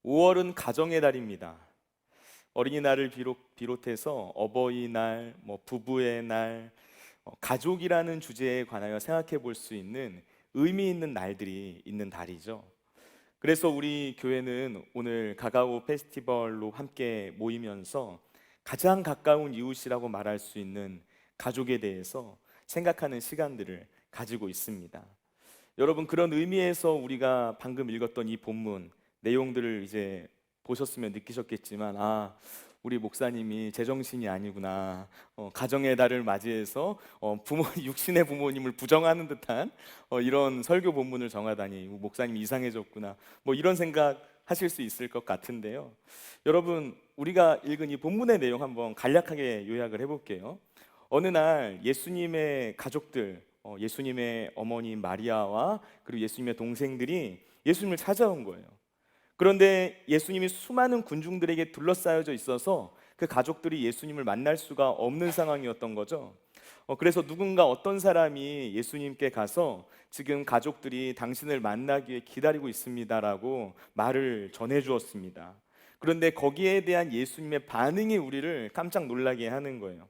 5월은 가정의 달입니다. 어린이날을 비롯해서 어버이날, 부부의 날, 가족이라는 주제에 관하여 생각해 볼 수 있는 의미 있는 날들이 있는 달이죠. 그래서 우리 교회는 오늘 가가오 페스티벌로 함께 모이면서 가장 가까운 이웃이라고 말할 수 있는 가족에 대해서 생각하는 시간들을 가지고 있습니다. 여러분, 그런 의미에서 우리가 방금 읽었던 이 본문 내용들을 이제 보셨으면 느끼셨겠지만, 우리 목사님이 제정신이 아니구나. 가정의 달을 맞이해서 육신의 부모님을 부정하는 듯한 이런 설교 본문을 정하다니 목사님이 이상해졌구나. 이런 생각 하실 수 있을 것 같은데요. 여러분, 우리가 읽은 이 본문의 내용 한번 간략하게 요약을 해볼게요. 어느 날 예수님의 가족들, 예수님의 어머니 마리아와 그리고 예수님의 동생들이 예수님을 찾아온 거예요. 그런데 예수님이 수많은 군중들에게 둘러싸여져 있어서 그 가족들이 예수님을 만날 수가 없는 상황이었던 거죠. 그래서 누군가 어떤 사람이 예수님께 가서 지금 가족들이 당신을 만나기 위해 기다리고 있습니다라고 말을 전해 주었습니다. 그런데 거기에 대한 예수님의 반응이 우리를 깜짝 놀라게 하는 거예요.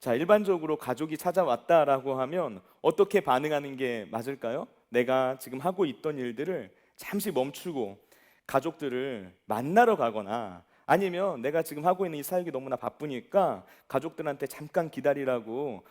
자, 일반적으로 가족이 찾아왔다라고 하면 어떻게 반응하는 게 맞을까요? 내가 지금 하고 있던 일들을 잠시 멈추고 가족들을 만나러 가거나, 아니면 내가 지금 하고 있는 이 사역이 너무나 바쁘니까 가족들한테 잠깐 기다리라고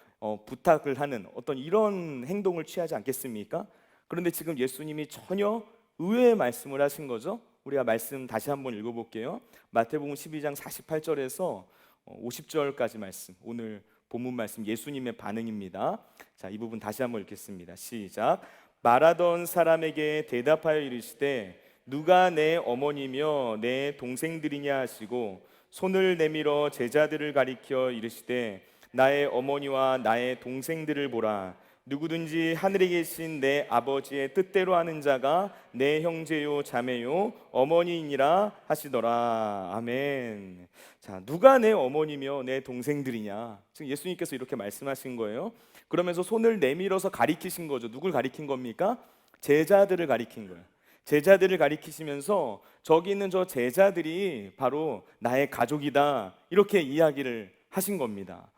부탁을 하는 어떤 이런 행동을 취하지 않겠습니까? 그런데 지금 예수님이 전혀 의외의 말씀을 하신 거죠. 우리가 말씀 다시 한번 읽어볼게요. 마태복음 12장 48절에서 50절까지 말씀, 오늘 본문 말씀 예수님의 반응입니다. 자, 이 부분 다시 한번 읽겠습니다. 시작. 말하던 사람에게 대답하여 이르시되 누가 내 어머니며 내 동생들이냐 하시고 손을 내밀어 제자들을 가리켜 이르시되 나의 어머니와 나의 동생들을 보라. 누구든지 하늘에 계신 내 아버지의 뜻대로 하는 자가 내 형제요 자매요 어머니이니라 하시더라. 아멘. 자, 누가 내 어머니며 내 동생들이냐, 지금 예수님께서 이렇게 말씀하신 거예요. 그러면서 손을 내밀어서 가리키신 거죠. 누굴 가리킨 겁니까? 제자들을 가리킨 거예요. 제자들을 가리키시면서 저기 있는 저 제자들이 바로 나의 가족이다, 이렇게 이야기를 하신 겁니다.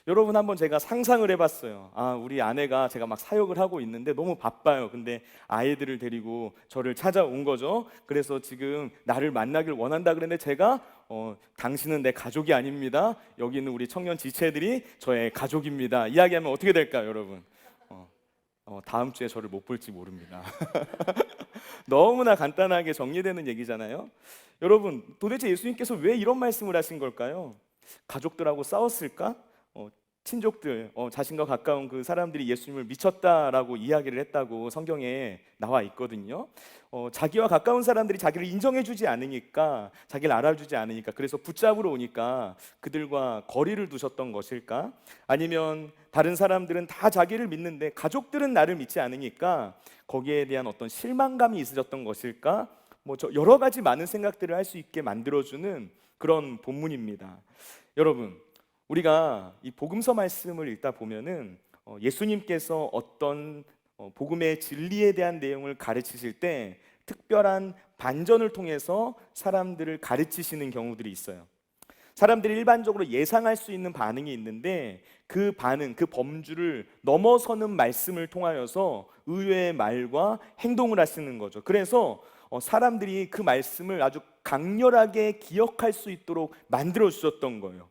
여러분, 한번 제가 상상을 해봤어요. 우리 아내가, 제가 막 사역을 하고 있는데 너무 바빠요. 근데 아이들을 데리고 저를 찾아온 거죠. 그래서 지금 나를 만나길 원한다 그랬는데 제가 당신은 내 가족이 아닙니다, 여기 있는 우리 청년 지체들이 저의 가족입니다, 이야기하면 어떻게 될까요, 여러분? 다음 주에 저를 못 볼지 모릅니다. 너무나 간단하게 정리되는 얘기잖아요. 여러분, 도대체 예수님께서 왜 이런 말씀을 하신 걸까요? 가족들하고 싸웠을까? 친족들, 자신과 가까운 그 사람들이 예수님을 미쳤다라고 이야기를 했다고 성경에 나와 있거든요. 자기와 가까운 사람들이 자기를 인정해주지 않으니까, 자기를 알아주지 않으니까, 그래서 붙잡으러 오니까 그들과 거리를 두셨던 것일까? 아니면 다른 사람들은 다 자기를 믿는데 가족들은 나를 믿지 않으니까 거기에 대한 어떤 실망감이 있으셨던 것일까? 여러 가지 많은 생각들을 할 수 있게 만들어주는 그런 본문입니다. 여러분, 우리가 이 복음서 말씀을 읽다 보면은 예수님께서 어떤 복음의 진리에 대한 내용을 가르치실 때 특별한 반전을 통해서 사람들을 가르치시는 경우들이 있어요. 사람들이 일반적으로 예상할 수 있는 반응이 있는데 그 반응, 그 범주를 넘어서는 말씀을 통하여서 의외의 말과 행동을 하시는 거죠. 그래서 사람들이 그 말씀을 아주 강렬하게 기억할 수 있도록 만들어 주셨던 거예요.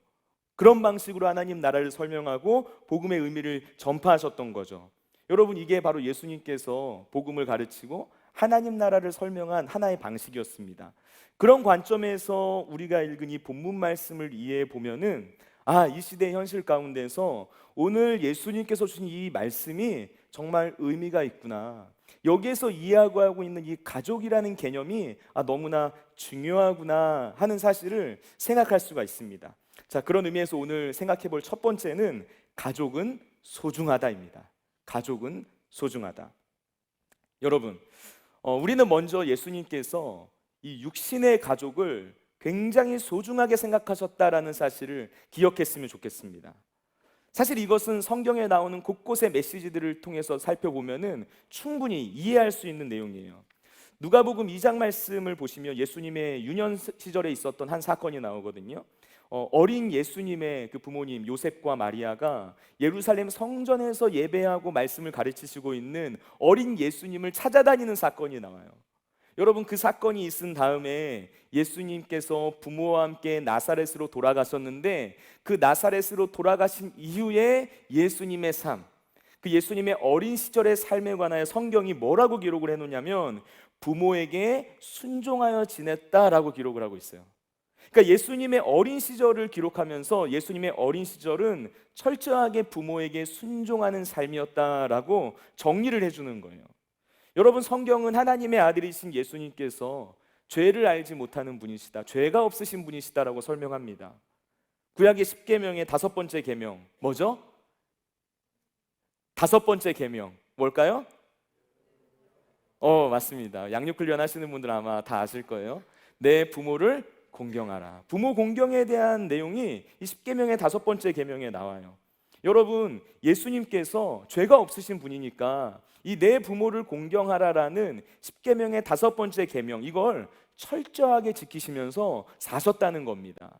그런 방식으로 하나님 나라를 설명하고 복음의 의미를 전파하셨던 거죠. 여러분, 이게 바로 예수님께서 복음을 가르치고 하나님 나라를 설명한 하나의 방식이었습니다. 그런 관점에서 우리가 읽은 이 본문 말씀을 이해해 보면은 이 시대의 현실 가운데서 오늘 예수님께서 주신 이 말씀이 정말 의미가 있구나, 여기에서 이해하고 있는 이 가족이라는 개념이 너무나 중요하구나 하는 사실을 생각할 수가 있습니다. 자, 그런 의미에서 오늘 생각해 볼 첫 번째는 가족은 소중하다입니다. 가족은 소중하다. 여러분, 우리는 먼저 예수님께서 이 육신의 가족을 굉장히 소중하게 생각하셨다라는 사실을 기억했으면 좋겠습니다. 사실 이것은 성경에 나오는 곳곳의 메시지들을 통해서 살펴보면은 충분히 이해할 수 있는 내용이에요. 누가복음 2장 말씀을 보시면 예수님의 유년 시절에 있었던 한 사건이 나오거든요. 어린 예수님의 그 부모님 요셉과 마리아가 예루살렘 성전에서 예배하고 말씀을 가르치시고 있는 어린 예수님을 찾아다니는 사건이 나와요. 여러분, 그 사건이 있은 다음에 예수님께서 부모와 함께 나사렛으로 돌아가셨는데, 그 나사렛으로 돌아가신 이후에 예수님의 삶, 그 예수님의 어린 시절의 삶에 관하여 성경이 뭐라고 기록을 해놓냐면 부모에게 순종하여 지냈다라고 기록을 하고 있어요. 그러니까 예수님의 어린 시절을 기록하면서 예수님의 어린 시절은 철저하게 부모에게 순종하는 삶이었다라고 정리를 해주는 거예요. 여러분, 성경은 하나님의 아들이신 예수님께서 죄를 알지 못하는 분이시다, 죄가 없으신 분이시다라고 설명합니다. 구약의 10계명의 5번째 계명 뭐죠? 5번째 계명 뭘까요? 맞습니다. 양육 훈련 하시는 분들 아마 다 아실 거예요. 내 부모를 공경하라. 부모 공경에 대한 내용이 이 10계명의 5번째 계명에 나와요. 여러분, 예수님께서 죄가 없으신 분이니까 이 내 부모를 공경하라라는 10계명의 5번째 계명, 이걸 철저하게 지키시면서 사셨다는 겁니다.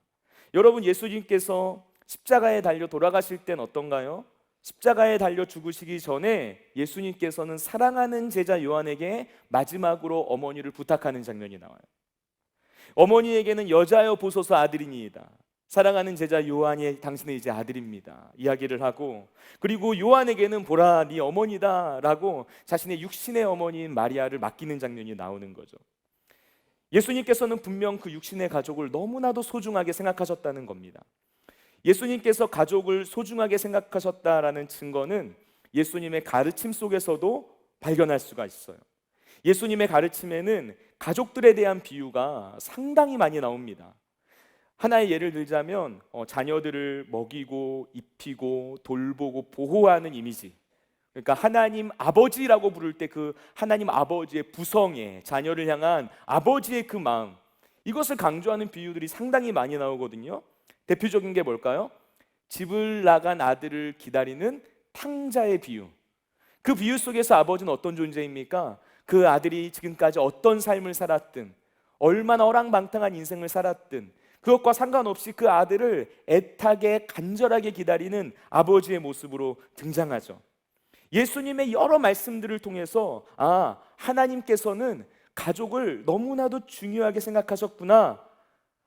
여러분, 예수님께서 십자가에 달려 돌아가실 땐 어떤가요? 십자가에 달려 죽으시기 전에 예수님께서는 사랑하는 제자 요한에게 마지막으로 어머니를 부탁하는 장면이 나와요. 어머니에게는 여자여 보소서 아들이니이다, 사랑하는 제자 요한이 당신의 이제 아들입니다 이야기를 하고, 그리고 요한에게는 보라 네 어머니다 라고 자신의 육신의 어머니인 마리아를 맡기는 장면이 나오는 거죠. 예수님께서는 분명 그 육신의 가족을 너무나도 소중하게 생각하셨다는 겁니다. 예수님께서 가족을 소중하게 생각하셨다라는 증거는 예수님의 가르침 속에서도 발견할 수가 있어요. 예수님의 가르침에는 가족들에 대한 비유가 상당히 많이 나옵니다. 하나의 예를 들자면 자녀들을 먹이고 입히고 돌보고 보호하는 이미지, 그러니까 하나님 아버지라고 부를 때 그 하나님 아버지의 부성애, 자녀를 향한 아버지의 그 마음, 이것을 강조하는 비유들이 상당히 많이 나오거든요. 대표적인 게 뭘까요? 집을 나간 아들을 기다리는 탕자의 비유. 그 비유 속에서 아버지는 어떤 존재입니까? 그 아들이 지금까지 어떤 삶을 살았든, 얼마나 어랑방탕한 인생을 살았든 그것과 상관없이 그 아들을 애타게 간절하게 기다리는 아버지의 모습으로 등장하죠. 예수님의 여러 말씀들을 통해서 하나님께서는 가족을 너무나도 중요하게 생각하셨구나,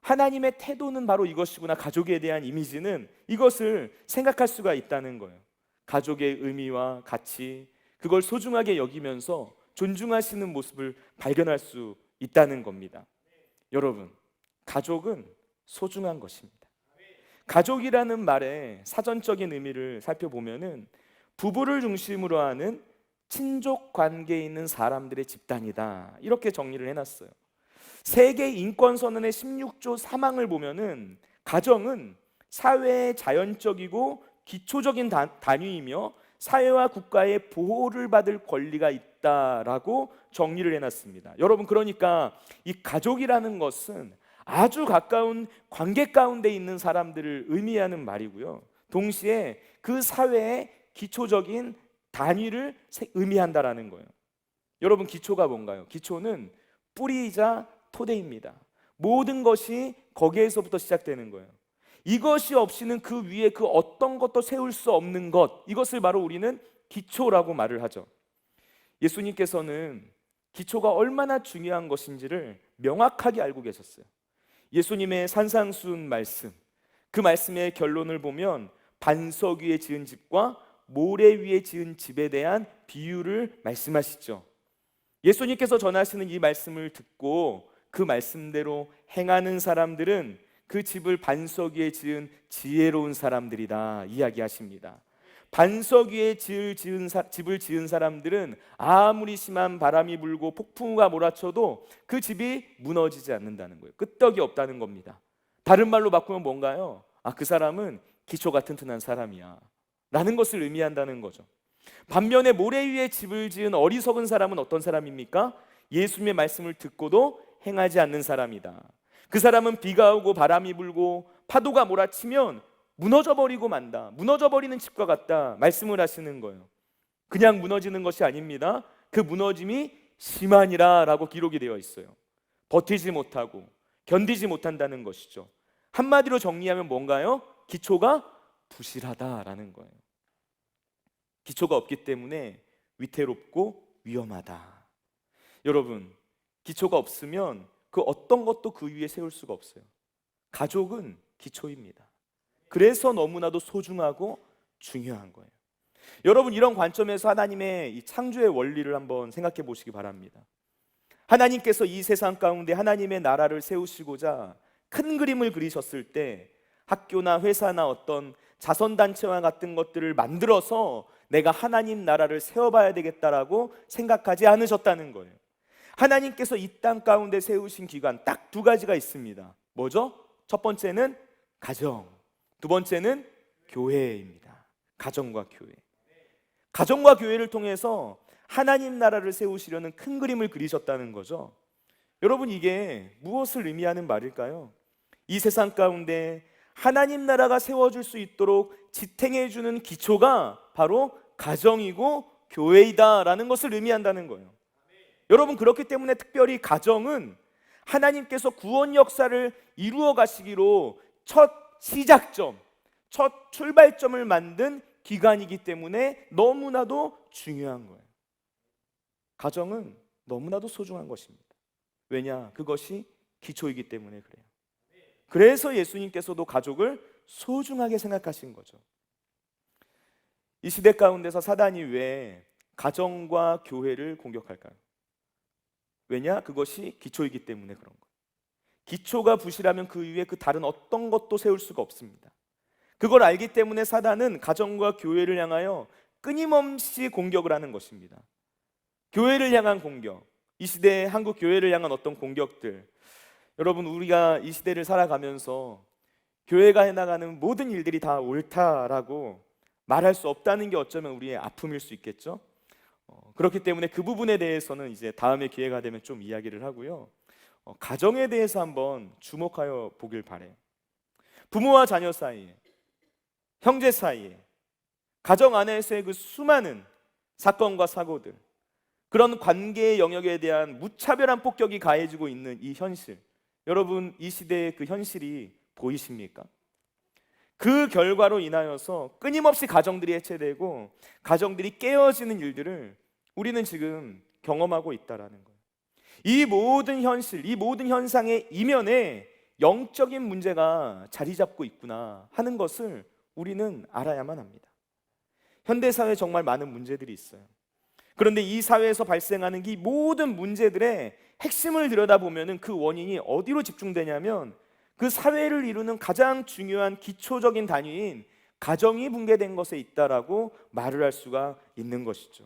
하나님의 태도는 바로 이것이구나, 가족에 대한 이미지는 이것을 생각할 수가 있다는 거예요. 가족의 의미와 가치, 그걸 소중하게 여기면서 존중하시는 모습을 발견할 수 있다는 겁니다. 여러분, 가족은 소중한 것입니다. 가족이라는 말의 사전적인 의미를 살펴보면은 부부를 중심으로 하는 친족 관계에 있는 사람들의 집단이다, 이렇게 정리를 해놨어요. 세계 인권선언의 16조 3항을 보면은 가정은 사회의 자연적이고 기초적인 단위이며 사회와 국가의 보호를 받을 권리가 있다라고 정리를 해놨습니다. 여러분, 그러니까 이 가족이라는 것은 아주 가까운 관계 가운데 있는 사람들을 의미하는 말이고요, 동시에 그 사회의 기초적인 단위를 의미한다라는 거예요. 여러분, 기초가 뭔가요? 기초는 뿌리이자 토대입니다. 모든 것이 거기에서부터 시작되는 거예요. 이것이 없이는 그 위에 그 어떤 것도 세울 수 없는 것, 이것을 바로 우리는 기초라고 말을 하죠. 예수님께서는 기초가 얼마나 중요한 것인지를 명확하게 알고 계셨어요. 예수님의 산상수훈 말씀, 그 말씀의 결론을 보면 반석 위에 지은 집과 모래 위에 지은 집에 대한 비유를 말씀하시죠. 예수님께서 전하시는 이 말씀을 듣고 그 말씀대로 행하는 사람들은 그 집을 반석 위에 지은 지혜로운 사람들이다 이야기하십니다. 반석 위에 집을 지은 사람들은 아무리 심한 바람이 불고 폭풍우가 몰아쳐도 그 집이 무너지지 않는다는 거예요. 끄떡이 없다는 겁니다. 다른 말로 바꾸면 뭔가요? 그 사람은 기초가 튼튼한 사람이야 라는 것을 의미한다는 거죠. 반면에 모래 위에 집을 지은 어리석은 사람은 어떤 사람입니까? 예수님의 말씀을 듣고도 행하지 않는 사람이다. 그 사람은 비가 오고 바람이 불고 파도가 몰아치면 무너져버리고 만다, 무너져버리는 집과 같다 말씀을 하시는 거예요. 그냥 무너지는 것이 아닙니다. 그 무너짐이 심하니라라고 기록이 되어 있어요. 버티지 못하고 견디지 못한다는 것이죠. 한마디로 정리하면 뭔가요? 기초가 부실하다라는 거예요. 기초가 없기 때문에 위태롭고 위험하다. 여러분, 기초가 없으면 그 어떤 것도 그 위에 세울 수가 없어요. 가족은 기초입니다. 그래서 너무나도 소중하고 중요한 거예요. 여러분, 이런 관점에서 하나님의 이 창조의 원리를 한번 생각해 보시기 바랍니다. 하나님께서 이 세상 가운데 하나님의 나라를 세우시고자 큰 그림을 그리셨을 때 학교나 회사나 어떤 자선단체와 같은 것들을 만들어서 내가 하나님 나라를 세워봐야 되겠다라고 생각하지 않으셨다는 거예요. 하나님께서 이 땅 가운데 세우신 기관 딱 두 가지가 있습니다. 뭐죠? 첫 번째는 가정, 두 번째는 교회입니다. 가정과 교회. 가정과 교회를 통해서 하나님 나라를 세우시려는 큰 그림을 그리셨다는 거죠. 여러분, 이게 무엇을 의미하는 말일까요? 이 세상 가운데 하나님 나라가 세워질 수 있도록 지탱해 주는 기초가 바로 가정이고 교회이다라는 것을 의미한다는 거예요. 여러분, 그렇기 때문에 특별히 가정은 하나님께서 구원 역사를 이루어 가시기로 첫 시작점, 첫 출발점을 만든 기관이기 때문에 너무나도 중요한 거예요. 가정은 너무나도 소중한 것입니다. 왜냐? 그것이 기초이기 때문에 그래요. 그래서 예수님께서도 가족을 소중하게 생각하신 거죠. 이 시대 가운데서 사단이 왜 가정과 교회를 공격할까요? 왜냐? 그것이 기초이기 때문에 그런 거예요. 기초가 부실하면 그 위에 그 다른 어떤 것도 세울 수가 없습니다. 그걸 알기 때문에 사단은 가정과 교회를 향하여 끊임없이 공격을 하는 것입니다. 교회를 향한 공격, 이 시대의 한국 교회를 향한 어떤 공격들, 여러분, 우리가 이 시대를 살아가면서 교회가 해나가는 모든 일들이 다 옳다라고 말할 수 없다는 게 어쩌면 우리의 아픔일 수 있겠죠. 그렇기 때문에 그 부분에 대해서는 이제 다음에 기회가 되면 좀 이야기를 하고요. 가정에 대해서 한번 주목하여 보길 바래요. 부모와 자녀 사이에, 형제 사이에, 가정 안에서의 그 수많은 사건과 사고들, 그런 관계의 영역에 대한 무차별한 폭격이 가해지고 있는 이 현실, 여러분, 이 시대의 그 현실이 보이십니까? 그 결과로 인하여서 끊임없이 가정들이 해체되고 가정들이 깨어지는 일들을 우리는 지금 경험하고 있다라는 거예요. 이 모든 현실, 이 모든 현상의 이면에 영적인 문제가 자리 잡고 있구나 하는 것을 우리는 알아야만 합니다. 현대사회에 정말 많은 문제들이 있어요. 그런데 이 사회에서 발생하는 이 모든 문제들의 핵심을 들여다보면 그 원인이 어디로 집중되냐면 그 사회를 이루는 가장 중요한 기초적인 단위인 가정이 붕괴된 것에 있다라고 말을 할 수가 있는 것이죠.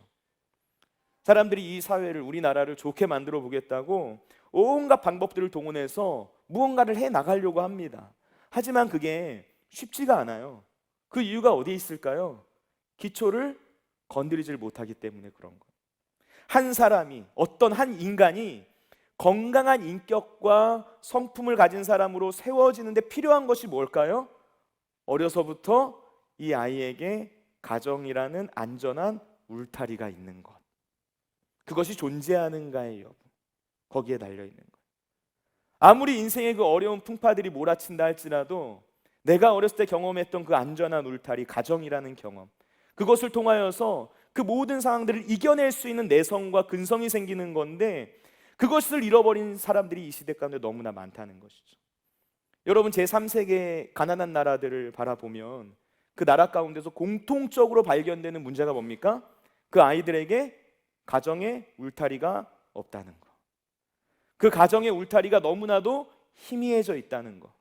사람들이 이 사회를, 우리나라를 좋게 만들어 보겠다고 온갖 방법들을 동원해서 무언가를 해 나가려고 합니다. 하지만 그게 쉽지가 않아요. 그 이유가 어디에 있을까요? 기초를 건드리질 못하기 때문에 그런 거예요. 한 사람이, 어떤 한 인간이 건강한 인격과 성품을 가진 사람으로 세워지는데 필요한 것이 뭘까요? 어려서부터 이 아이에게 가정이라는 안전한 울타리가 있는 것, 그것이 존재하는가의 여부, 거기에 달려있는 거예요. 아무리 인생의 그 어려운 풍파들이 몰아친다 할지라도 내가 어렸을 때 경험했던 그 안전한 울타리, 가정이라는 경험, 그것을 통하여서 그 모든 상황들을 이겨낼 수 있는 내성과 근성이 생기는 건데, 그것을 잃어버린 사람들이 이 시대 가운데 너무나 많다는 것이죠. 여러분, 제3세계 가난한 나라들을 바라보면 그 나라 가운데서 공통적으로 발견되는 문제가 뭡니까? 그 아이들에게 가정의 울타리가 없다는 것, 그 가정의 울타리가 너무나도 희미해져 있다는 것,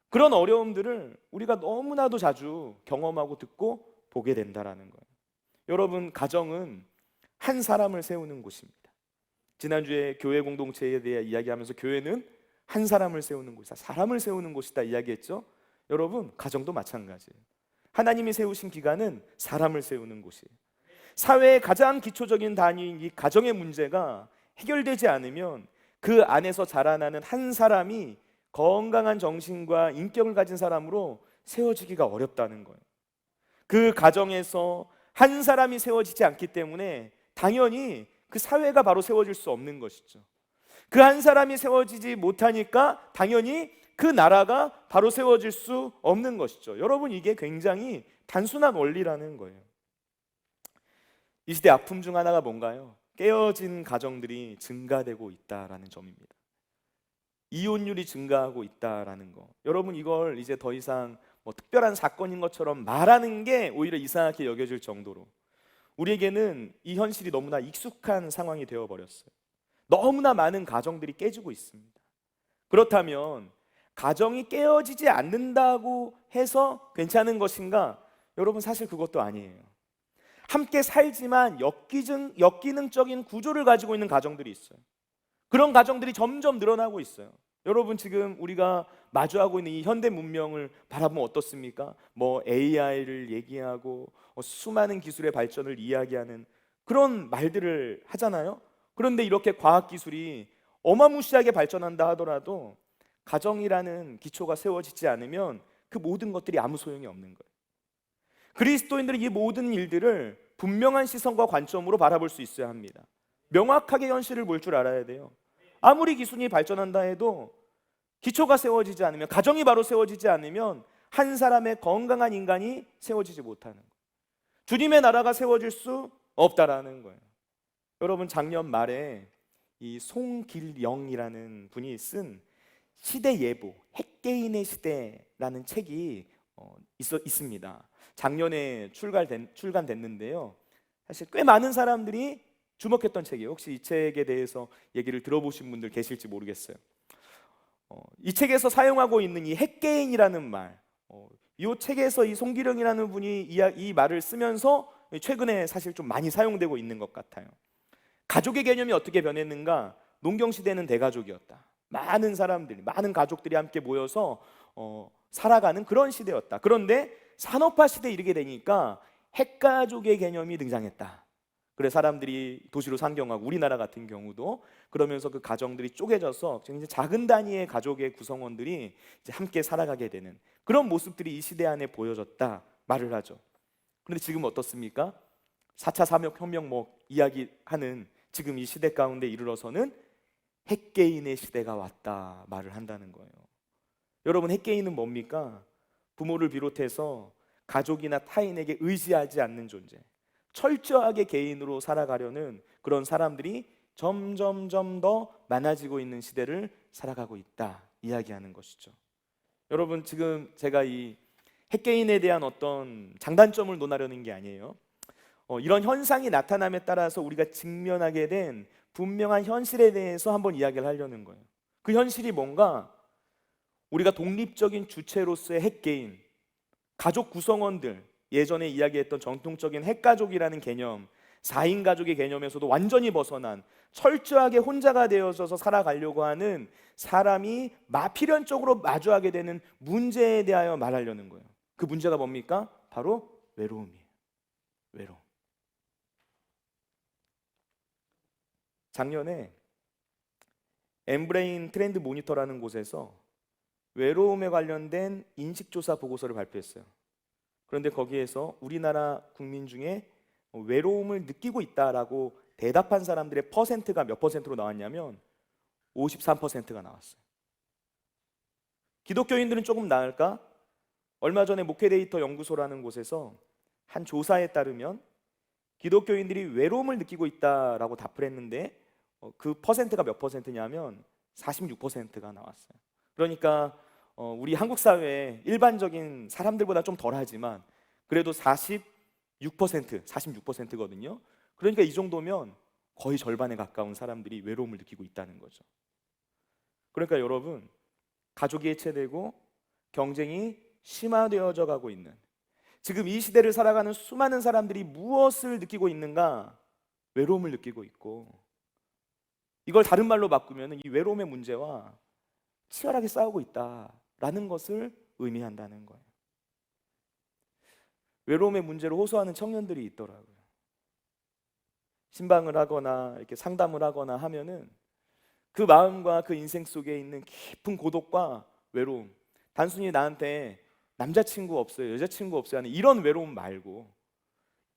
그런 어려움들을 우리가 너무나도 자주 경험하고 듣고 보게 된다라는 거예요. 여러분, 가정은 한 사람을 세우는 곳입니다. 지난주에 교회 공동체에 대해 이야기하면서 교회는 한 사람을 세우는 곳이다, 사람을 세우는 곳이다 이야기했죠. 여러분, 가정도 마찬가지예요. 하나님이 세우신 기관은 사람을 세우는 곳이에요. 사회의 가장 기초적인 단위인 이 가정의 문제가 해결되지 않으면 그 안에서 자라나는 한 사람이 건강한 정신과 인격을 가진 사람으로 세워지기가 어렵다는 거예요. 그 가정에서 한 사람이 세워지지 않기 때문에 당연히 그 사회가 바로 세워질 수 없는 것이죠. 그 한 사람이 세워지지 못하니까 당연히 그 나라가 바로 세워질 수 없는 것이죠. 여러분, 이게 굉장히 단순한 원리라는 거예요. 이 시대 아픔 중 하나가 뭔가요? 깨어진 가정들이 증가되고 있다라는 점입니다. 이혼율이 증가하고 있다라는 거. 여러분, 이걸 이제 더 이상 뭐 특별한 사건인 것처럼 말하는 게 오히려 이상하게 여겨질 정도로 우리에게는 이 현실이 너무나 익숙한 상황이 되어버렸어요. 너무나 많은 가정들이 깨지고 있습니다. 그렇다면 가정이 깨어지지 않는다고 해서 괜찮은 것인가? 여러분, 사실 그것도 아니에요. 함께 살지만 역기능적인 구조를 가지고 있는 가정들이 있어요. 그런 가정들이 점점 늘어나고 있어요. 여러분, 지금 우리가 마주하고 있는 이 현대 문명을 바라보면 어떻습니까? 뭐 AI를 얘기하고 수많은 기술의 발전을 이야기하는 그런 말들을 하잖아요. 그런데 이렇게 과학기술이 어마무시하게 발전한다 하더라도 가정이라는 기초가 세워지지 않으면 그 모든 것들이 아무 소용이 없는 거예요. 그리스도인들은 이 모든 일들을 분명한 시선과 관점으로 바라볼 수 있어야 합니다. 명확하게 현실을 볼 줄 알아야 돼요. 아무리 기술이 발전한다 해도 기초가 세워지지 않으면, 가정이 바로 세워지지 않으면 한 사람의 건강한 인간이 세워지지 못하는 거예요. 주님의 나라가 세워질 수 없다라는 거예요. 여러분, 작년 말에 이 송길영이라는 분이 쓴 시대 예보, 핵개인의 시대라는 책이 있습니다. 작년에 출간됐는데요. 사실 꽤 많은 사람들이 주목했던 책이에요. 혹시 이 책에 대해서 얘기를 들어보신 분들 계실지 모르겠어요. 이 책에서 사용하고 있는 이 핵개인이라는 말, 이 책에서 이 송기령이라는 분이 이 말을 쓰면서 최근에 사실 좀 많이 사용되고 있는 것 같아요. 가족의 개념이 어떻게 변했는가? 농경시대는 대가족이었다. 많은 사람들이, 많은 가족들이 함께 모여서 살아가는 그런 시대였다. 그런데 산업화 시대에 이르게 되니까 핵가족의 개념이 등장했다. 그래 사람들이 도시로 상경하고, 우리나라 같은 경우도 그러면서 그 가정들이 쪼개져서 굉장히 작은 단위의 가족의 구성원들이 이제 함께 살아가게 되는 그런 모습들이 이 시대 안에 보여졌다 말을 하죠. 그런데 지금 어떻습니까? 4차 산업혁명 뭐 이야기하는 지금 이 시대 가운데 이르러서는 핵개인의 시대가 왔다 말을 한다는 거예요. 여러분, 핵개인은 뭡니까? 부모를 비롯해서 가족이나 타인에게 의지하지 않는 존재, 철저하게 개인으로 살아가려는 그런 사람들이 점점점 더 많아지고 있는 시대를 살아가고 있다 이야기하는 것이죠. 여러분, 지금 제가 이 핵개인에 대한 어떤 장단점을 논하려는 게 아니에요. 이런 현상이 나타남에 따라서 우리가 직면하게 된 분명한 현실에 대해서 한번 이야기를 하려는 거예요. 그 현실이 뭔가, 우리가 독립적인 주체로서의 핵개인, 가족 구성원들, 예전에 이야기했던 전통적인 핵가족이라는 개념, 4인 가족의 개념에서도 완전히 벗어난 철저하게 혼자가 되어져서 살아가려고 하는 사람이 필연적으로 마주하게 되는 문제에 대하여 말하려는 거예요. 그 문제가 뭡니까? 바로 외로움이에요. 외로움. 작년에 엠브레인 트렌드 모니터라는 곳에서 외로움에 관련된 인식조사 보고서를 발표했어요. 그런데 거기에서 우리나라 국민 중에 외로움을 느끼고 있다라고 대답한 사람들의 퍼센트가 몇 퍼센트로 나왔냐면 53%가 나왔어요. 기독교인들은 조금 나을까? 얼마 전에 목회데이터 연구소라는 곳에서 한 조사에 따르면 기독교인들이 외로움을 느끼고 있다라고 답을 했는데 그 퍼센트가 몇 퍼센트냐면 46%가 나왔어요. 그러니까 우리 한국 사회의 일반적인 사람들보다 좀 덜하지만 그래도 46%거든요. 그러니까 이 정도면 거의 절반에 가까운 사람들이 외로움을 느끼고 있다는 거죠. 그러니까 여러분, 가족이 해체되고 경쟁이 심화되어져 가고 있는 지금 이 시대를 살아가는 수많은 사람들이 무엇을 느끼고 있는가? 외로움을 느끼고 있고, 이걸 다른 말로 바꾸면 이 외로움의 문제와 치열하게 싸우고 있다라는 것을 의미한다는 거예요. 외로움의 문제로 호소하는 청년들이 있더라고요. 신방을 하거나 이렇게 상담을 하거나 하면은 그 마음과 그 인생 속에 있는 깊은 고독과 외로움, 단순히 나한테 남자친구 없어요, 여자친구 없어요 하는 이런 외로움 말고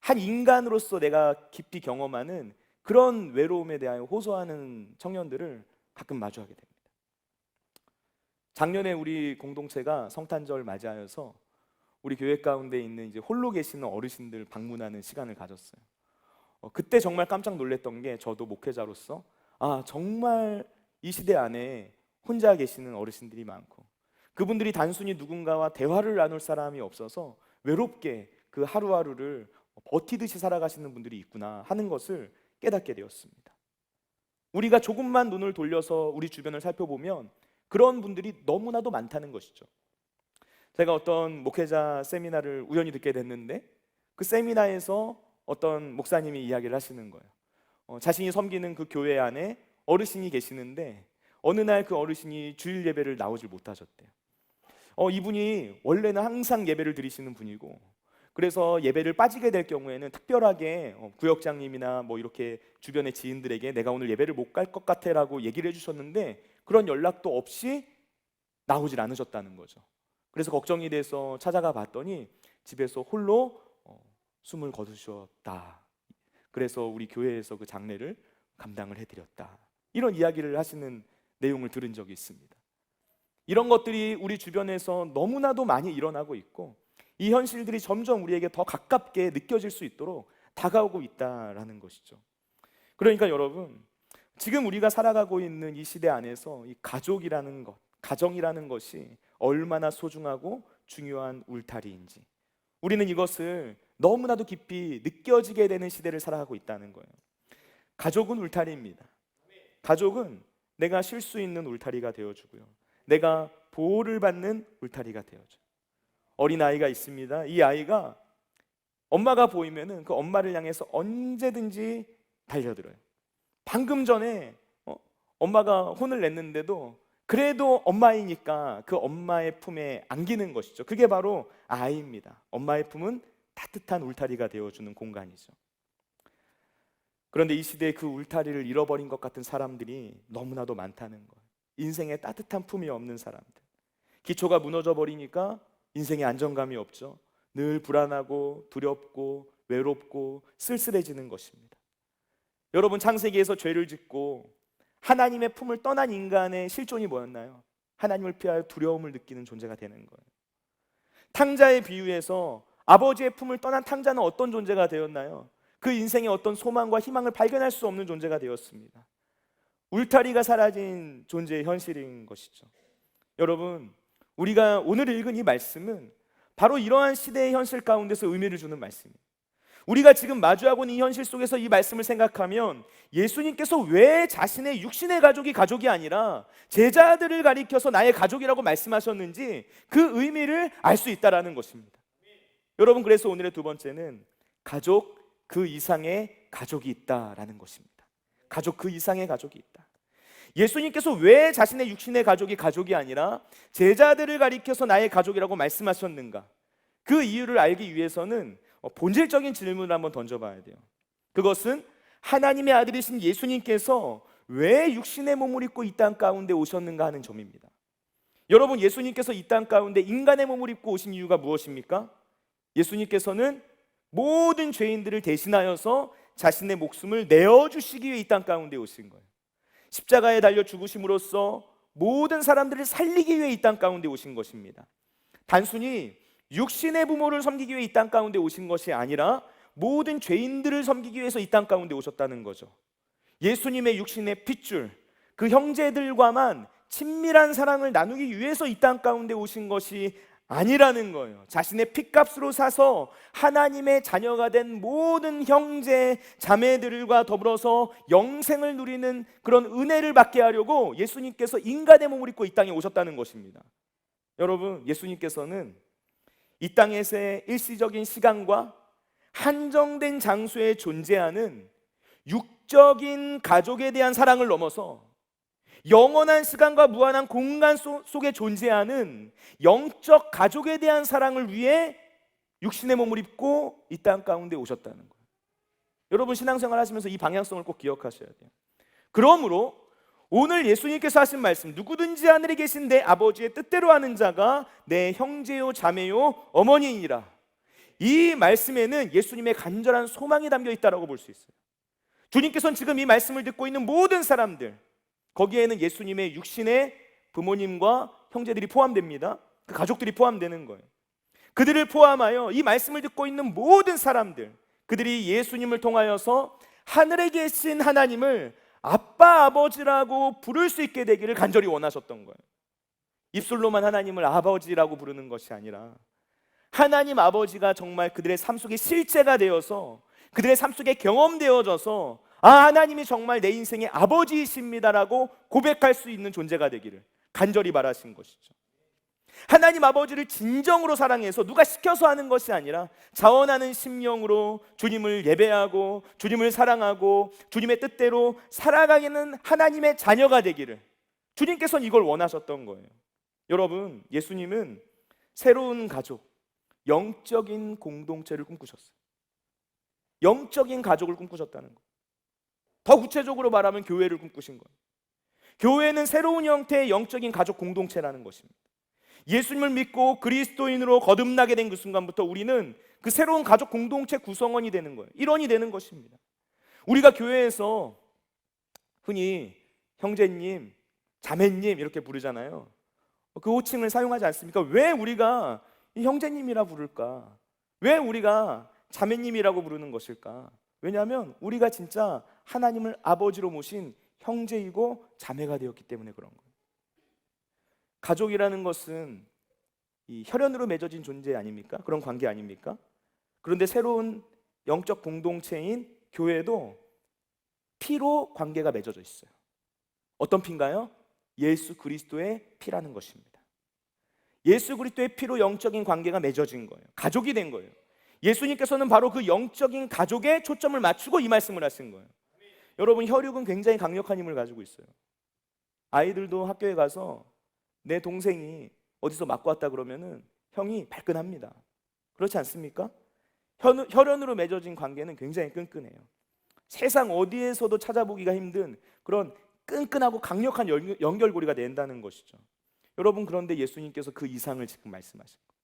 한 인간으로서 내가 깊이 경험하는 그런 외로움에 대하여 호소하는 청년들을 가끔 마주하게 됩니다. 작년에 우리 공동체가 성탄절 맞이하여서 우리 교회 가운데 있는 이제 홀로 계시는 어르신들 방문하는 시간을 가졌어요. 그때 정말 깜짝 놀랐던 게, 저도 목회자로서 정말 이 시대 안에 혼자 계시는 어르신들이 많고, 그분들이 단순히 누군가와 대화를 나눌 사람이 없어서 외롭게 그 하루하루를 버티듯이 살아가시는 분들이 있구나 하는 것을 깨닫게 되었습니다. 우리가 조금만 눈을 돌려서 우리 주변을 살펴보면 그런 분들이 너무나도 많다는 것이죠. 제가 어떤 목회자 세미나를 우연히 듣게 됐는데, 그 세미나에서 어떤 목사님이 이야기를 하시는 거예요. 자신이 섬기는 그 교회 안에 어르신이 계시는데 어느 날 그 어르신이 주일 예배를 나오질 못하셨대요. 이분이 원래는 항상 예배를 드리시는 분이고, 그래서 예배를 빠지게 될 경우에는 특별하게 구역장님이나 뭐 이렇게 주변의 지인들에게 내가 오늘 예배를 못 갈 것 같아 라고 얘기를 해주셨는데, 그런 연락도 없이 나오질 않으셨다는 거죠. 그래서 걱정이 돼서 찾아가 봤더니 집에서 홀로 숨을 거두셨다. 그래서 우리 교회에서 그 장례를 감당을 해드렸다. 이런 이야기를 하시는 내용을 들은 적이 있습니다. 이런 것들이 우리 주변에서 너무나도 많이 일어나고 있고, 이 현실들이 점점 우리에게 더 가깝게 느껴질 수 있도록 다가오고 있다라는 것이죠. 그러니까 여러분, 지금 우리가 살아가고 있는 이 시대 안에서 이 가족이라는 것, 가정이라는 것이 얼마나 소중하고 중요한 울타리인지, 우리는 이것을 너무나도 깊이 느껴지게 되는 시대를 살아가고 있다는 거예요. 가족은 울타리입니다. 가족은 내가 쉴 수 있는 울타리가 되어주고요, 내가 보호를 받는 울타리가 되어줘요. 어린아이가 있습니다. 이 아이가 엄마가 보이면은 그 엄마를 향해서 언제든지 달려들어요. 방금 전에 엄마가 혼을 냈는데도 그래도 엄마이니까 그 엄마의 품에 안기는 것이죠. 그게 바로 아이입니다. 엄마의 품은 따뜻한 울타리가 되어주는 공간이죠. 그런데 이 시대에 그 울타리를 잃어버린 것 같은 사람들이 너무나도 많다는 거예요. 인생에 따뜻한 품이 없는 사람들, 기초가 무너져 버리니까 인생에 안정감이 없죠. 늘 불안하고 두렵고 외롭고 쓸쓸해지는 것입니다. 여러분, 창세기에서 죄를 짓고 하나님의 품을 떠난 인간의 실존이 뭐였나요? 하나님을 피하여 두려움을 느끼는 존재가 되는 거예요. 탕자의 비유에서 아버지의 품을 떠난 탕자는 어떤 존재가 되었나요? 그 인생의 어떤 소망과 희망을 발견할 수 없는 존재가 되었습니다. 울타리가 사라진 존재의 현실인 것이죠. 여러분, 우리가 오늘 읽은 이 말씀은 바로 이러한 시대의 현실 가운데서 의미를 주는 말씀입니다. 우리가 지금 마주하고 있는 이 현실 속에서 이 말씀을 생각하면, 예수님께서 왜 자신의 육신의 가족이 가족이 아니라 제자들을 가리켜서 나의 가족이라고 말씀하셨는지 그 의미를 알 수 있다라는 것입니다. 여러분, 그래서 오늘의 두 번째는 가족 그 이상의 가족이 있다라는 것입니다. 가족 그 이상의 가족이 있다. 예수님께서 왜 자신의 육신의 가족이 가족이 아니라 제자들을 가리켜서 나의 가족이라고 말씀하셨는가? 그 이유를 알기 위해서는 본질적인 질문을 한번 던져봐야 돼요. 그것은 하나님의 아들이신 예수님께서 왜 육신의 몸을 입고 이 땅 가운데 오셨는가 하는 점입니다. 여러분, 예수님께서 이 땅 가운데 인간의 몸을 입고 오신 이유가 무엇입니까? 예수님께서는 모든 죄인들을 대신하여서 자신의 목숨을 내어주시기 위해 이 땅 가운데 오신 거예요. 십자가에 달려 죽으심으로써 모든 사람들을 살리기 위해 이 땅 가운데 오신 것입니다. 단순히 육신의 부모를 섬기기 위해 이 땅 가운데 오신 것이 아니라 모든 죄인들을 섬기기 위해서 이 땅 가운데 오셨다는 거죠. 예수님의 육신의 핏줄, 그 형제들과만 친밀한 사랑을 나누기 위해서 이 땅 가운데 오신 것이 아니라는 거예요. 자신의 핏값으로 사서 하나님의 자녀가 된 모든 형제 자매들과 더불어서 영생을 누리는 그런 은혜를 받게 하려고 예수님께서 인간의 몸을 입고 이 땅에 오셨다는 것입니다. 여러분, 예수님께서는 이 땅에서의 일시적인 시간과 한정된 장소에 존재하는 육적인 가족에 대한 사랑을 넘어서 영원한 시간과 무한한 공간 속에 존재하는 영적 가족에 대한 사랑을 위해 육신의 몸을 입고 이 땅 가운데 오셨다는 거예요. 여러분, 신앙생활 하시면서 이 방향성을 꼭 기억하셔야 돼요. 그러므로 오늘 예수님께서 하신 말씀, 누구든지 하늘에 계신 내 아버지의 뜻대로 하는 자가 내 형제요 자매요 어머니이니라, 이 말씀에는 예수님의 간절한 소망이 담겨 있다고 볼 수 있어요. 주님께서는 지금 이 말씀을 듣고 있는 모든 사람들, 거기에는 예수님의 육신의 부모님과 형제들이 포함됩니다. 그 가족들이 포함되는 거예요. 그들을 포함하여 이 말씀을 듣고 있는 모든 사람들, 그들이 예수님을 통하여서 하늘에 계신 하나님을 아빠, 아버지라고 부를 수 있게 되기를 간절히 원하셨던 거예요. 입술로만 하나님을 아버지라고 부르는 것이 아니라 하나님 아버지가 정말 그들의 삶 속에 실제가 되어서, 그들의 삶 속에 경험되어져서 하나님이 정말 내 인생의 아버지이십니다라고 고백할 수 있는 존재가 되기를 간절히 바라신 것이죠. 하나님 아버지를 진정으로 사랑해서 누가 시켜서 하는 것이 아니라 자원하는 심령으로 주님을 예배하고 주님을 사랑하고 주님의 뜻대로 살아가는 하나님의 자녀가 되기를 주님께서는 이걸 원하셨던 거예요. 여러분, 예수님은 새로운 가족, 영적인 공동체를 꿈꾸셨어요. 영적인 가족을 꿈꾸셨다는 거예요. 더 구체적으로 말하면 교회를 꿈꾸신 거예요. 교회는 새로운 형태의 영적인 가족 공동체라는 것입니다. 예수님을 믿고 그리스도인으로 거듭나게 된 그 순간부터 우리는 그 새로운 가족 공동체 구성원이 되는 거예요. 일원이 되는 것입니다. 우리가 교회에서 흔히 형제님, 자매님 이렇게 부르잖아요. 그 호칭을 사용하지 않습니까? 왜 우리가 이 형제님이라 부를까? 왜 우리가 자매님이라고 부르는 것일까? 왜냐하면 우리가 진짜 하나님을 아버지로 모신 형제이고 자매가 되었기 때문에 그런 거예요. 가족이라는 것은 이 혈연으로 맺어진 존재 아닙니까? 그런 관계 아닙니까? 그런데 새로운 영적 공동체인 교회도 피로 관계가 맺어져 있어요. 어떤 피인가요? 예수 그리스도의 피라는 것입니다. 예수 그리스도의 피로 영적인 관계가 맺어진 거예요. 가족이 된 거예요. 예수님께서는 바로 그 영적인 가족에 초점을 맞추고 이 말씀을 하신 거예요. 여러분, 혈육은 굉장히 강력한 힘을 가지고 있어요. 아이들도 학교에 가서 내 동생이 어디서 맞고 왔다 그러면은 형이 발끈합니다. 그렇지 않습니까? 혈연으로 맺어진 관계는 굉장히 끈끈해요. 세상 어디에서도 찾아보기가 힘든 그런 끈끈하고 강력한 연결고리가 된다는 것이죠. 여러분, 그런데 예수님께서 그 이상을 지금 말씀하신 거예요.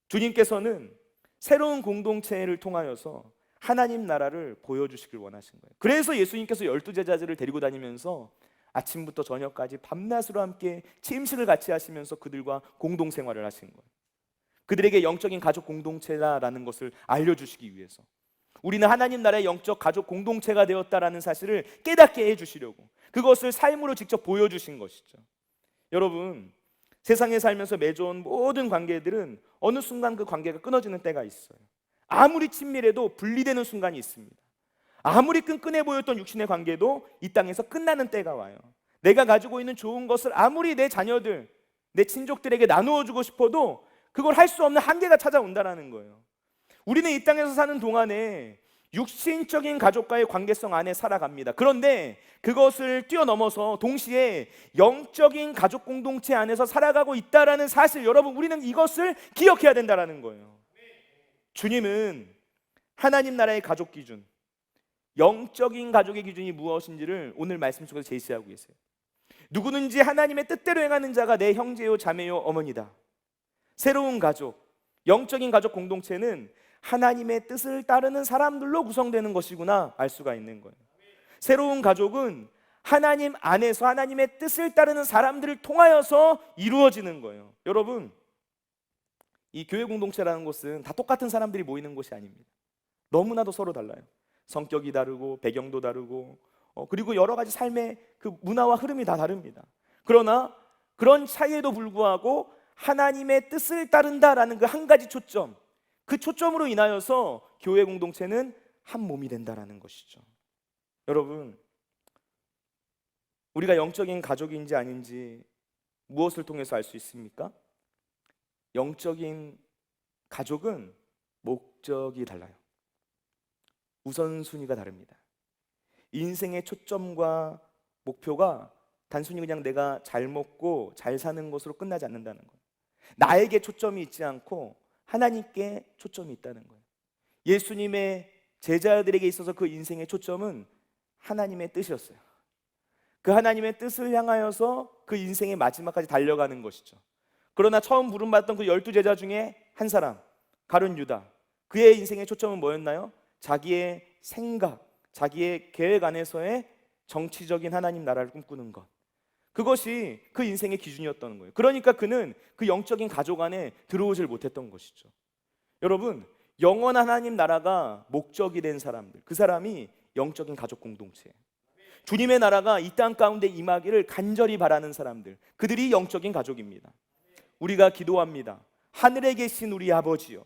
주님께서는 새로운 공동체를 통하여서 하나님 나라를 보여주시길 원하신 거예요. 그래서 예수님께서 12제자들을 데리고 다니면서 아침부터 저녁까지 밤낮으로 함께 침식을 같이 하시면서 그들과 공동생활을 하신 거예요. 그들에게 영적인 가족 공동체라는 것을 알려주시기 위해서, 우리는 하나님 나라의 영적 가족 공동체가 되었다라는 사실을 깨닫게 해주시려고 그것을 삶으로 직접 보여주신 것이죠. 여러분, 세상에 살면서 맺어온 모든 관계들은 어느 순간 그 관계가 끊어지는 때가 있어요. 아무리 친밀해도 분리되는 순간이 있습니다. 아무리 끈끈해 보였던 육신의 관계도 이 땅에서 끝나는 때가 와요. 내가 가지고 있는 좋은 것을 아무리 내 자녀들, 내 친족들에게 나누어 주고 싶어도 그걸 할 수 없는 한계가 찾아온다는 거예요. 우리는 이 땅에서 사는 동안에 육신적인 가족과의 관계성 안에 살아갑니다. 그런데 그것을 뛰어넘어서 동시에 영적인 가족 공동체 안에서 살아가고 있다는 사실, 여러분, 우리는 이것을 기억해야 된다는 거예요. 주님은 하나님 나라의 가족 기준, 영적인 가족의 기준이 무엇인지를 오늘 말씀 속에서 제시하고 계세요. 누구든지 하나님의 뜻대로 행하는 자가 내 형제요 자매요 어머니다. 새로운 가족, 영적인 가족 공동체는 하나님의 뜻을 따르는 사람들로 구성되는 것이구나 알 수가 있는 거예요. 새로운 가족은 하나님 안에서 하나님의 뜻을 따르는 사람들을 통하여서 이루어지는 거예요. 여러분, 이 교회 공동체라는 곳은 다 똑같은 사람들이 모이는 곳이 아닙니다. 너무나도 서로 달라요. 성격이 다르고 배경도 다르고 그리고 여러 가지 삶의 그 문화와 흐름이 다 다릅니다. 그러나 그런 차이에도 불구하고 하나님의 뜻을 따른다라는 그 한 가지 초점, 그 초점으로 인하여서 교회 공동체는 한 몸이 된다라는 것이죠. 여러분, 우리가 영적인 가족인지 아닌지 무엇을 통해서 알 수 있습니까? 영적인 가족은 목적이 달라요. 우선순위가 다릅니다. 인생의 초점과 목표가 단순히 그냥 내가 잘 먹고 잘 사는 것으로 끝나지 않는다는 거예요. 나에게 초점이 있지 않고 하나님께 초점이 있다는 거예요. 예수님의 제자들에게 있어서 그 인생의 초점은 하나님의 뜻이었어요. 그 하나님의 뜻을 향하여서 그 인생의 마지막까지 달려가는 것이죠. 그러나 처음 부름받던 그 12제자 중에 한 사람, 가룟 유다, 그의 인생의 초점은 뭐였나요? 자기의 생각, 자기의 계획 안에서의 정치적인 하나님 나라를 꿈꾸는 것, 그것이 그 인생의 기준이었던 거예요. 그러니까 그는 그 영적인 가족 안에 들어오질 못했던 것이죠. 여러분, 영원한 하나님 나라가 목적이 된 사람들, 그 사람이 영적인 가족 공동체예요. 주님의 나라가 이 땅 가운데 임하기를 간절히 바라는 사람들, 그들이 영적인 가족입니다. 우리가 기도합니다. 하늘에 계신 우리 아버지요,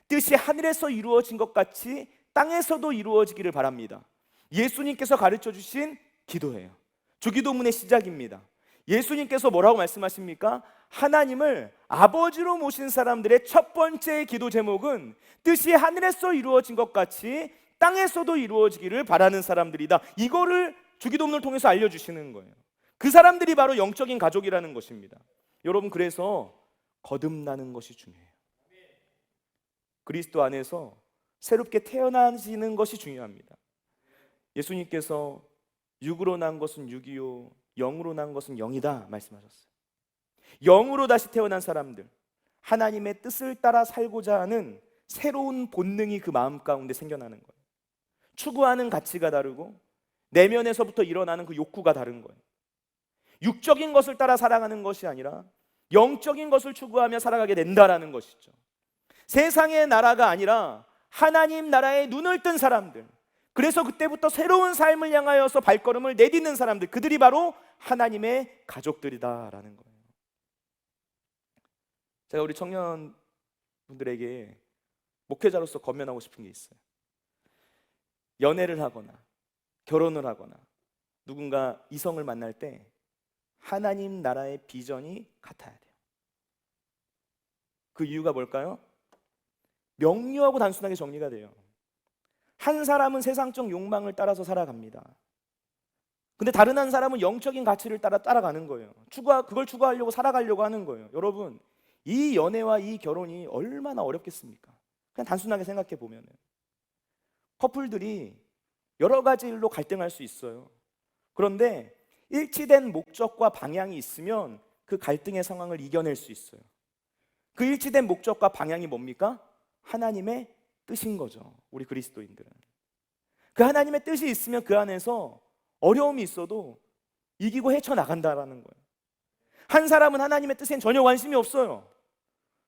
뜻이 하늘에서 이루어진 것 같이 땅에서도 이루어지기를 바랍니다. 예수님께서 가르쳐 주신 기도예요. 주기도문의 시작입니다. 예수님께서 뭐라고 말씀하십니까? 하나님을 아버지로 모신 사람들의 첫 번째 기도 제목은 뜻이 하늘에서 이루어진 것 같이 땅에서도 이루어지기를 바라는 사람들이다. 이거를 주기도문을 통해서 알려주시는 거예요. 그 사람들이 바로 영적인 가족이라는 것입니다. 여러분, 그래서 거듭나는 것이 중요해요. 그리스도 안에서 새롭게 태어나시는 것이 중요합니다. 예수님께서 육으로 난 것은 육이요 영으로 난 것은 영이다 말씀하셨어요. 영으로 다시 태어난 사람들, 하나님의 뜻을 따라 살고자 하는 새로운 본능이 그 마음 가운데 생겨나는 거예요. 추구하는 가치가 다르고 내면에서부터 일어나는 그 욕구가 다른 거예요. 육적인 것을 따라 살아가는 것이 아니라 영적인 것을 추구하며 살아가게 된다라는 것이죠. 세상의 나라가 아니라 하나님 나라에 눈을 뜬 사람들, 그래서 그때부터 새로운 삶을 향하여서 발걸음을 내딛는 사람들, 그들이 바로 하나님의 가족들이다라는 거예요. 제가 우리 청년분들에게 목회자로서 권면하고 싶은 게 있어요. 연애를 하거나 결혼을 하거나 누군가 이성을 만날 때 하나님 나라의 비전이 같아야 돼요. 그 이유가 뭘까요? 명료하고 단순하게 정리가 돼요. 한 사람은 세상적 욕망을 따라서 살아갑니다. 근데 다른 한 사람은 영적인 가치를 따라가는 거예요. 그걸 추구하려고 살아가려고 하는 거예요. 여러분, 이 연애와 이 결혼이 얼마나 어렵겠습니까? 그냥 단순하게 생각해 보면은 커플들이 여러 가지 일로 갈등할 수 있어요. 그런데 일치된 목적과 방향이 있으면 그 갈등의 상황을 이겨낼 수 있어요. 그 일치된 목적과 방향이 뭡니까? 하나님의 뜻인 거죠. 우리 그리스도인들은 그 하나님의 뜻이 있으면 그 안에서 어려움이 있어도 이기고 헤쳐나간다라는 거예요. 한 사람은 하나님의 뜻엔 전혀 관심이 없어요.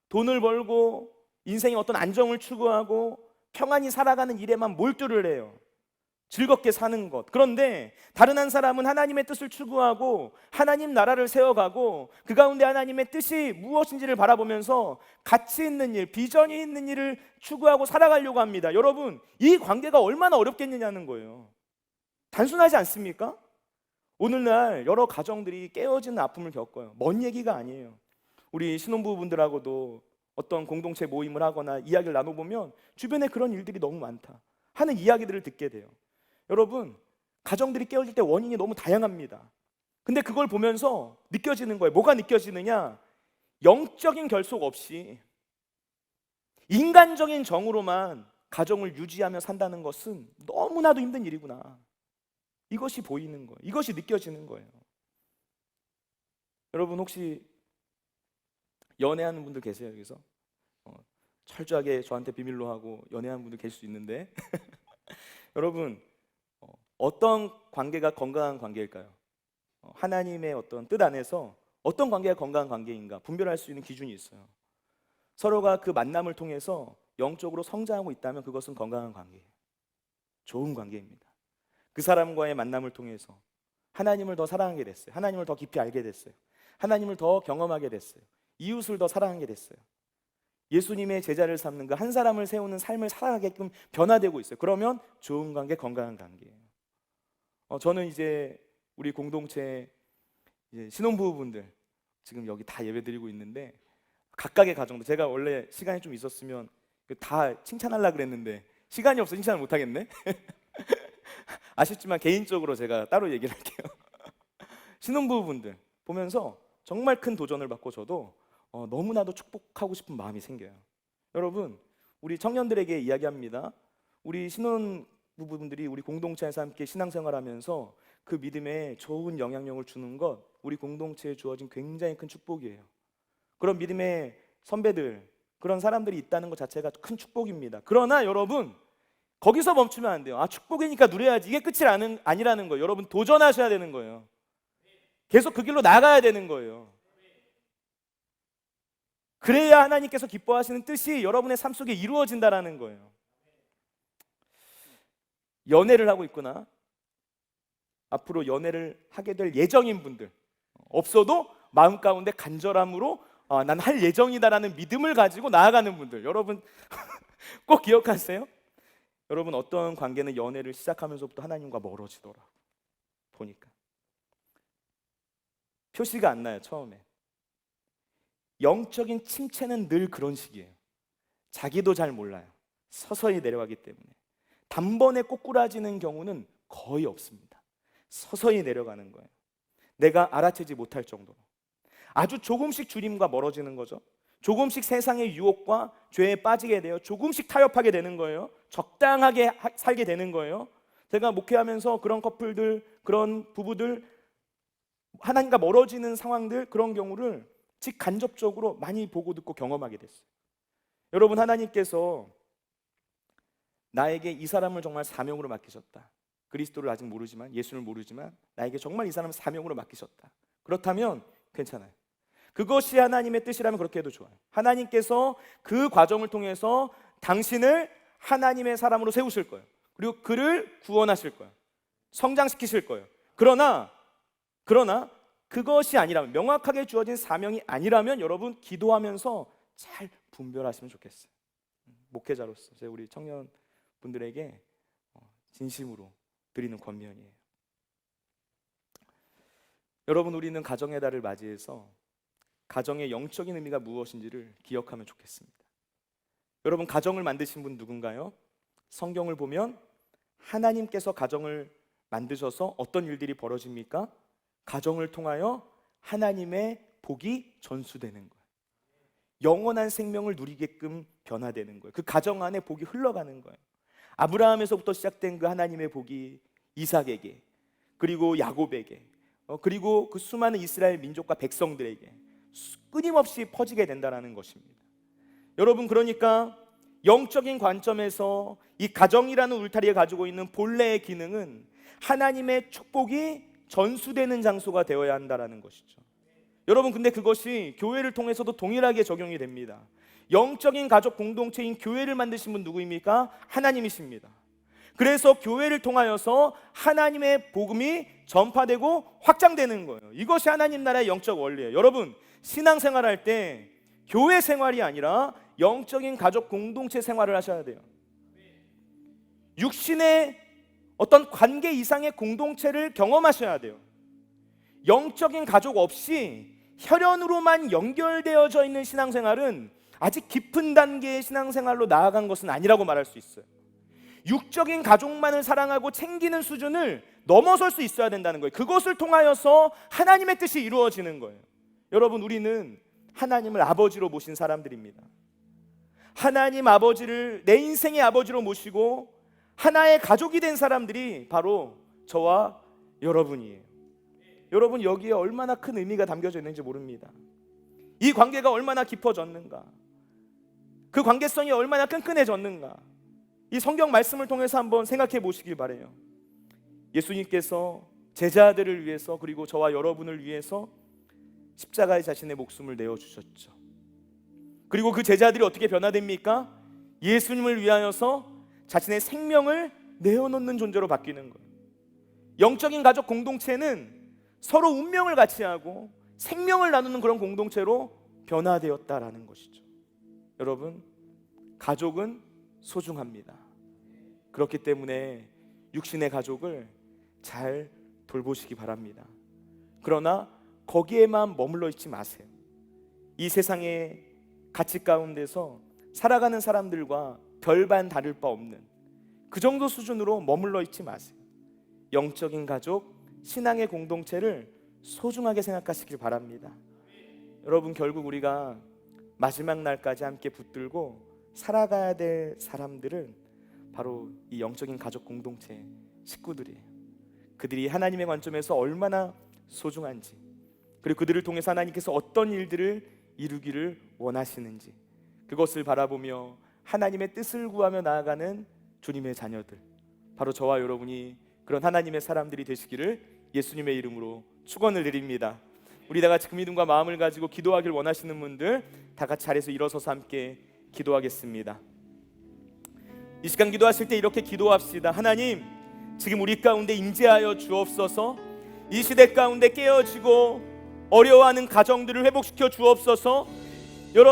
돈을 벌고 인생의 어떤 안정을 추구하고 평안히 살아가는 일에만 몰두를 해요. 즐겁게 사는 것. 그런데 다른 한 사람은 하나님의 뜻을 추구하고 하나님 나라를 세워가고 그 가운데 하나님의 뜻이 무엇인지를 바라보면서 가치 있는 일, 비전이 있는 일을 추구하고 살아가려고 합니다. 여러분, 이 관계가 얼마나 어렵겠느냐는 거예요. 단순하지 않습니까? 오늘날 여러 가정들이 깨어지는 아픔을 겪어요. 먼 얘기가 아니에요. 우리 신혼부부분들하고도 어떤 공동체 모임을 하거나 이야기를 나눠보면 주변에 그런 일들이 너무 많다 하는 이야기들을 듣게 돼요. 여러분, 가정들이 깨어질 때 원인이 너무 다양합니다. 근데 그걸 보면서 느껴지는 거예요. 뭐가 느껴지느냐? 영적인 결속 없이 인간적인 정으로만 가정을 유지하며 산다는 것은 너무나도 힘든 일이구나. 이것이 보이는 거예요. 이것이 느껴지는 거예요. 여러분, 혹시 연애하는 분들 계세요? 여기서 철저하게 저한테 비밀로 하고 연애하는 분들 계실 수 있는데 여러분, 어떤 관계가 건강한 관계일까요? 하나님의 어떤 뜻 안에서 어떤 관계가 건강한 관계인가 분별할 수 있는 기준이 있어요. 서로가 그 만남을 통해서 영적으로 성장하고 있다면 그것은 건강한 관계예요. 좋은 관계입니다. 그 사람과의 만남을 통해서 하나님을 더 사랑하게 됐어요. 하나님을 더 깊이 알게 됐어요. 하나님을 더 경험하게 됐어요. 이웃을 더 사랑하게 됐어요. 예수님의 제자를 삼는 그 한 사람을 세우는 삶을 살아가게끔 변화되고 있어요. 그러면 좋은 관계, 건강한 관계예요. 저는 이제 우리 공동체 이제 신혼부부분들 지금 여기 다 예배드리고 있는데 각각의 가정도 제가 원래 시간이 좀 있었으면 다 칭찬하려고 그랬는데 시간이 없어 칭찬을 못 하겠네. 아쉽지만 개인적으로 제가 따로 얘기를 할게요. 신혼부부분들 보면서 정말 큰 도전을 받고 저도 너무나도 축복하고 싶은 마음이 생겨요. 여러분, 우리 청년들에게 이야기합니다. 우리 신혼부부분들이 우리 공동체에서 함께 신앙생활하면서 그 믿음에 좋은 영향력을 주는 것, 우리 공동체에 주어진 굉장히 큰 축복이에요. 그런 믿음의 선배들, 그런 사람들이 있다는 것 자체가 큰 축복입니다. 그러나 여러분, 거기서 멈추면 안 돼요. 아, 축복이니까 누려야지. 이게 끝이 아니라는 거예요. 여러분, 도전하셔야 되는 거예요. 계속 그 길로 나가야 되는 거예요. 그래야 하나님께서 기뻐하시는 뜻이 여러분의 삶 속에 이루어진다라는 거예요. 연애를 하고 있구나. 앞으로 연애를 하게 될 예정인 분들, 없어도 마음 가운데 간절함으로 난 할 예정이다라는 믿음을 가지고 나아가는 분들, 여러분 꼭 기억하세요. 여러분, 어떤 관계는 연애를 시작하면서부터 하나님과 멀어지더라고. 보니까 표시가 안 나요. 처음에 영적인 침체는 늘 그런 식이에요. 자기도 잘 몰라요. 서서히 내려가기 때문에 단번에 꼬꾸라지는 경우는 거의 없습니다. 서서히 내려가는 거예요. 내가 알아채지 못할 정도로 아주 조금씩 주님과 멀어지는 거죠. 조금씩 세상의 유혹과 죄에 빠지게 돼요. 조금씩 타협하게 되는 거예요. 적당하게 살게 되는 거예요. 제가 목회하면서 그런 커플들, 그런 부부들, 하나님과 멀어지는 상황들, 그런 경우를 직간접적으로 많이 보고 듣고 경험하게 됐어요. 여러분, 하나님께서 나에게 이 사람을 정말 사명으로 맡기셨다. 그리스도를 아직 모르지만, 예수를 모르지만 나에게 정말 이 사람을 사명으로 맡기셨다. 그렇다면 괜찮아요. 그것이 하나님의 뜻이라면 그렇게 해도 좋아요. 하나님께서 그 과정을 통해서 당신을 하나님의 사람으로 세우실 거예요. 그리고 그를 구원하실 거예요. 성장시키실 거예요. 그러나 그것이 아니라면, 명확하게 주어진 사명이 아니라면 여러분, 기도하면서 잘 분별하시면 좋겠어요. 목회자로서 제가 우리 청년분들에게 진심으로 드리는 권면이에요. 여러분, 우리는 가정의 달을 맞이해서 가정의 영적인 의미가 무엇인지를 기억하면 좋겠습니다. 여러분, 가정을 만드신 분 누군가요? 성경을 보면 하나님께서 가정을 만드셔서 어떤 일들이 벌어집니까? 가정을 통하여 하나님의 복이 전수되는 거예요. 영원한 생명을 누리게끔 변화되는 거예요. 그 가정 안에 복이 흘러가는 거예요. 아브라함에서부터 시작된 그 하나님의 복이 이삭에게, 그리고 야곱에게, 그리고 그 수많은 이스라엘 민족과 백성들에게 끊임없이 퍼지게 된다는 것입니다. 여러분, 그러니까 영적인 관점에서 이 가정이라는 울타리에 가지고 있는 본래의 기능은 하나님의 축복이 전수되는 장소가 되어야 한다는 것이죠. 여러분, 근데 그것이 교회를 통해서도 동일하게 적용이 됩니다. 영적인 가족 공동체인 교회를 만드신 분 누구입니까? 하나님이십니다. 그래서 교회를 통하여서 하나님의 복음이 전파되고 확장되는 거예요. 이것이 하나님 나라의 영적 원리예요. 여러분, 신앙생활할 때 교회 생활이 아니라 영적인 가족 공동체 생활을 하셔야 돼요. 육신의 어떤 관계 이상의 공동체를 경험하셔야 돼요. 영적인 가족 없이 혈연으로만 연결되어져 있는 신앙생활은 아직 깊은 단계의 신앙생활로 나아간 것은 아니라고 말할 수 있어요. 육적인 가족만을 사랑하고 챙기는 수준을 넘어설 수 있어야 된다는 거예요. 그것을 통하여서 하나님의 뜻이 이루어지는 거예요. 여러분, 우리는 하나님을 아버지로 모신 사람들입니다. 하나님 아버지를 내 인생의 아버지로 모시고 하나의 가족이 된 사람들이 바로 저와 여러분이에요. 여러분, 여기에 얼마나 큰 의미가 담겨져 있는지 모릅니다. 이 관계가 얼마나 깊어졌는가, 그 관계성이 얼마나 끈끈해졌는가, 이 성경 말씀을 통해서 한번 생각해 보시길 바라요. 예수님께서 제자들을 위해서, 그리고 저와 여러분을 위해서 십자가에 자신의 목숨을 내어주셨죠. 그리고 그 제자들이 어떻게 변화됩니까? 예수님을 위하여서 자신의 생명을 내어놓는 존재로 바뀌는 거예요. 영적인 가족 공동체는 서로 운명을 같이 하고 생명을 나누는 그런 공동체로 변화되었다라는 것이죠. 여러분, 가족은 소중합니다. 그렇기 때문에 육신의 가족을 잘 돌보시기 바랍니다. 그러나 거기에만 머물러 있지 마세요. 이 세상의 가치 가운데서 살아가는 사람들과 별반 다를 바 없는 그 정도 수준으로 머물러 있지 마세요. 영적인 가족, 신앙의 공동체를 소중하게 생각하시길 바랍니다. 여러분, 결국 우리가 마지막 날까지 함께 붙들고 살아가야 될 사람들은 바로 이 영적인 가족 공동체 식구들이에요. 그들이 하나님의 관점에서 얼마나 소중한지, 그리고 그들을 통해서 하나님께서 어떤 일들을 이루기를 원하시는지, 그것을 바라보며 하나님의 뜻을 구하며 나아가는 주님의 자녀들, 바로 저와 여러분이 그런 하나님의 사람들이 되시기를 예수님의 이름으로 축원을 드립니다. 우리 다 같이 그 믿음과 마음을 가지고 기도하길 원하시는 분들 다 같이 자리에서 일어서서 함께 기도하겠습니다. 이 시간 기도하실 때 이렇게 기도합시다. 하나님, 지금 우리 가운데 임재하여 주옵소서. 이 시대 가운데 깨어지고 어려워하는 가정들을 회복시켜 주옵소서.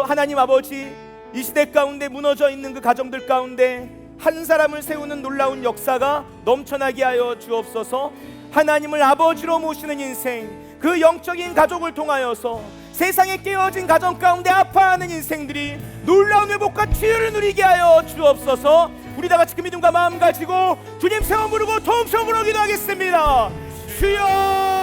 하나님 아버지, 이 시대 가운데 무너져 있는 그 가정들 가운데 한 사람을 세우는 놀라운 역사가 넘쳐나게 하여 주옵소서. 하나님을 아버지로 모시는 인생, 그 영적인 가족을 통하여서 세상에 깨어진 가정 가운데 아파하는 인생들이 놀라운 회복과 치유를 누리게 하여 주옵소서. 우리 다 같이 그 믿음과 마음 가지고 주님 세워 부르고 도움 청구로 기도하겠습니다. 주여